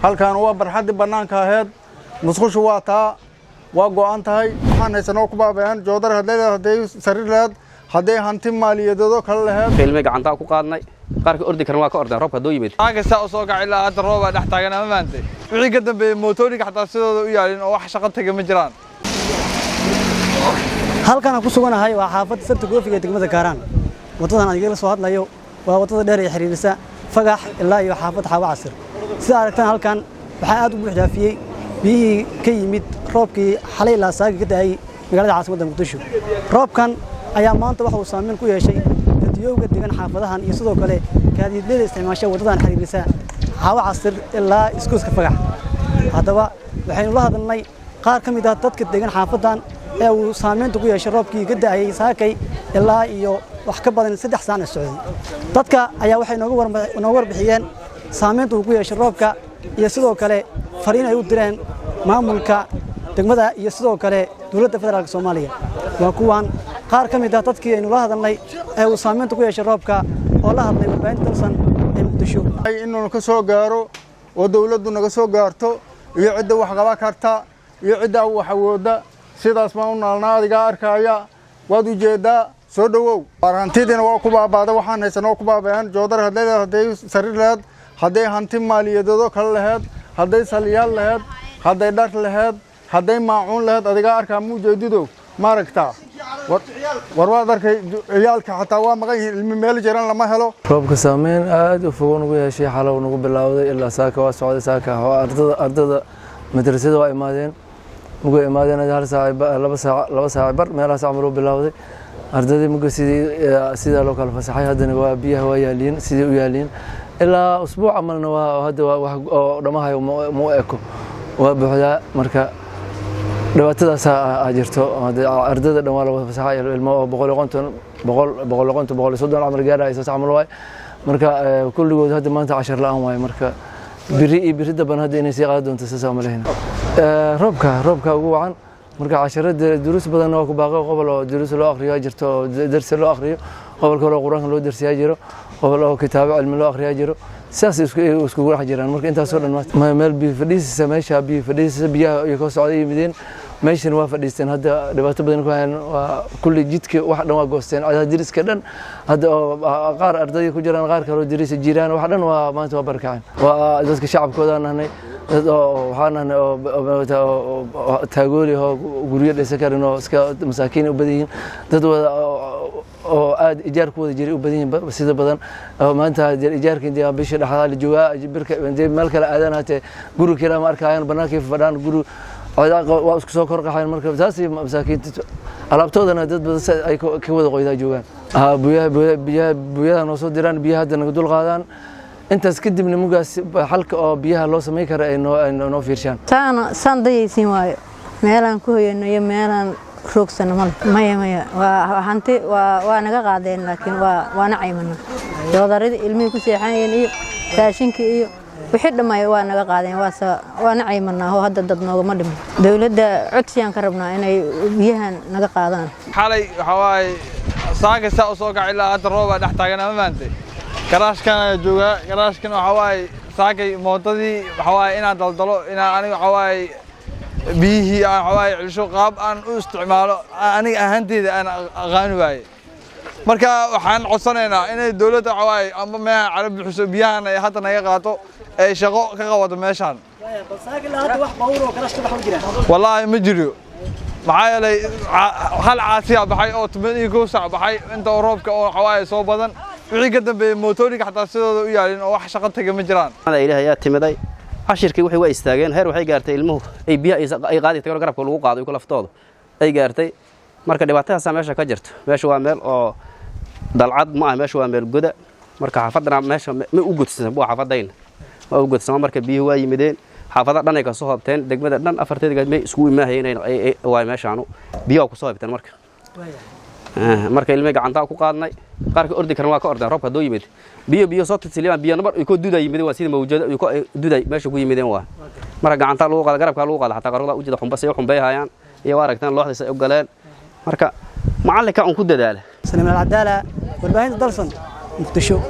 halkan waa barxadii banaanka ahayd musqushu waa taa waa go'an tahay waxaan haysanoo ku baabayaan joodar haday sariir lahayd haday hanti maaliyadeedo kala lahayd ilmi gacanta ku qaadnay qaarka ordi karan waa ka ordeen roobka doo yimid aaga saa soo gacay ilaa hadda roob dhex taagan ama maantay wixii ka dambeeyay mootooyinka xataa sidooda u yaalin oo wax shaqo taga ma jiraan halkan aan ku suganahay waa xaafadda Sabti Koofiga ee degmada Kaaraan wadadan aan igala soo hadlayo waa wadada dheer ee xiriirisa Fagax ilaa iyo xaafad Xawa Casir sida aragtaan halkan waxa aad u buuxdaafiyay biyihii ka yimid roobkii xalay la saagi ka daayay magaalada caasimadda Muqdisho roobkan ayaa maanta waxa uu saameyn ku yeeshay dadweynaha degan xaafadahan iyo sidoo kale gaadiidleyda isticmaasha wadadan xiriirisa Xawa Casir ilaa iskuuska Fagax haddaba waxaynu la hadalnay qaar ka mid ah dadka degan xaafadan ee uu saameynta ku yeeshay roobkii ka daayay saakay ilaa iyo wax ka badan 3 sano socday dadka ayaa waxay nooga warbixiyeen saameynta uu ku yeeshay roobka iyo sidoo kale fariin ay u direen maamulka degmada iyo sidoo kale dawladda federaalka Soomaaliya waa kuwan qaar ka mid ah dadkii aynu la hadalnay ee uu saameynta ku yeeshay roobka oo la hadlay warbaahinta dalsan ee Muqdisho inuu ka soo gaaro oo dawladdu naga soo gaarto iyo cid wax qaba karta iyo cid wax awooda sidaas ma u naalnaa adiga arkaya waad u jeedaa soo dhawow barantidina waa ku baabaaday waxaan haysanoo ku baabayaan joodar haday sariir lahayd haday hanti maaliyadeedo kala lahayd haday saliyaal lahayd haday dhar lahayd haday maacuun lahayd adiga arkaa mu jeedido ma aragtaa war waa arkay ciyaalka xataa waa maqan ilmi meel jiran lama helo roobka saameyn aad u fogaan ugu yeeshay xalay uu nagu bilowday ilaa saaka waa socday saaka ardada madrasada waa imaadeen ugu imaadeen hal saac laba saac bar meelahaas amal bilowday ardayda muga sida loo kala fasaxay hadana waa biyaha waa yaaliin sidii u yaaliin ilaa usbuuc amalna waa hadda wax oo dhamahay mu eko waa buuxda marka dhibaatadaas ay jirto ardayda dhan waa la fasaxay ilmo 150 amal gaaray soo amal way marka kulligood hadda maanta 10 la'aan way marka biri daban hadda inay sii qaad doonto saas amalahina roobka ugu wacan marka 10 duruus badan oo ku baaqay qobol oo duruus loo akhriyo jirto darsi loo akhriyo qobol kale oo quraanka loo darsiyaa jiro qobol oo kitaabo cilmi loo akhriyaa jiro saas isku wax jiraan marka intaas oo dhan ma meel bi fadhiisa meesha bi fadhiisa biyaha iyo ka socday yimideen meeshan waa fadhiisteen hadda dhibaato badan ku hayaan waa kulli jidka wax dhan waa goosteen cadaad diriska dhan hadda qaar arday ku jiraan qaar kale oo diris jiraan wax dhan waa maanta waa barkaceen waa dadka shacabkooda nahnay dad waxaan oo taagooli oo guriga dhisa karin oo iska masaakiin u badiyeen dad oo aad ijaar ku wada jiray u badiyeen sida badan maanta ijaarka inta bisha dhaxda la jooga birka meel kale aadanaatay guriga kale ma arkayaan banaanka fadhaan guriga waa isku soo kor qaxeen marka taas masaakiinta alaabtoodana dad badan ay ka wada qoyda joogan biyaha noo soo diraan biyaha hadda naga dul qaadaan intaas kadibna mugaas halka oo biyaha loo sameey karo ay noo fiirshaan saan dayaysiin waayo meelaan ku hoyano iyo meelaan roogsan maya waa hanti waa naga qaadeen laakiin waa nacaymana doodarada ilmihi ku seexanayeen iyo raashinka iyo wixii dhamay waa naga qaadeen waa nacaymana oo hadda dad noogama dhiman dawladda codsiyaan ka rabnaa inay biyahan naga qaadaan xalay waxa waay saaga saa soo gacay ilaa hadda roob dhex taagan ama maantay garaashkan jooga garaashkan waxa waay saakay mootadii waxa waay inaan daldalo inaan aniga waxa waay biyihii waxa waay cilisho qaab aan u isticmaalo aniga ahaanteeda aan aqaan waayay marka waxaan codsanaynaa inay dawladda waxa waay ama meeha carab bixiso biyahan ay hadda naga qaato ay shaqo ka qabato meeshan wallahi ma jiro maxaa yeelay hal caasiya baxay oo 12 saac baxay inta roobka oo waxa waay soo badan wixii ka dambeeyay mootooyinka xataa sidooda u yaalin oo wax shaqo taga ma jiraan ilaahay ayaa timiday cashirkii wixii waa istaageen heer waxay gaartay ilmuhu ay biyaha ay qaadi tagaan garabka lagu qaado ku laftooda ay gaartay marka dhibaatadaas meesha ka jirto meesha waa meel oo dalcad ma ah meesha waa meel goda marka xaafadana meesha ma u gudsan buu xaafadayna waa u gudsan marka biyuhu waa yimideen xaafada dhan ay ka soo hoobteen degmada dhan afarteed may isku imaahayeen waa meeshaanu biyaha ku soo hoobteen marka ilmi gacanta ku qaadnay qaarka ordi karan waa ka ordeen roobka doo yimid biyo soo tilsiliyaan biyo nabar ko duuday yimid waa sida mawjada ko duuday meesha ku yimideen waa marka gacanta lagu qaad garabka lagu qaad xataa qarada u jida xumbayhayaan iyo waaragtaan looxdiisa ay galeen marka macallinka aan ku dadaala Salman Al Abdalla warbaahinta dalsan Muqdisho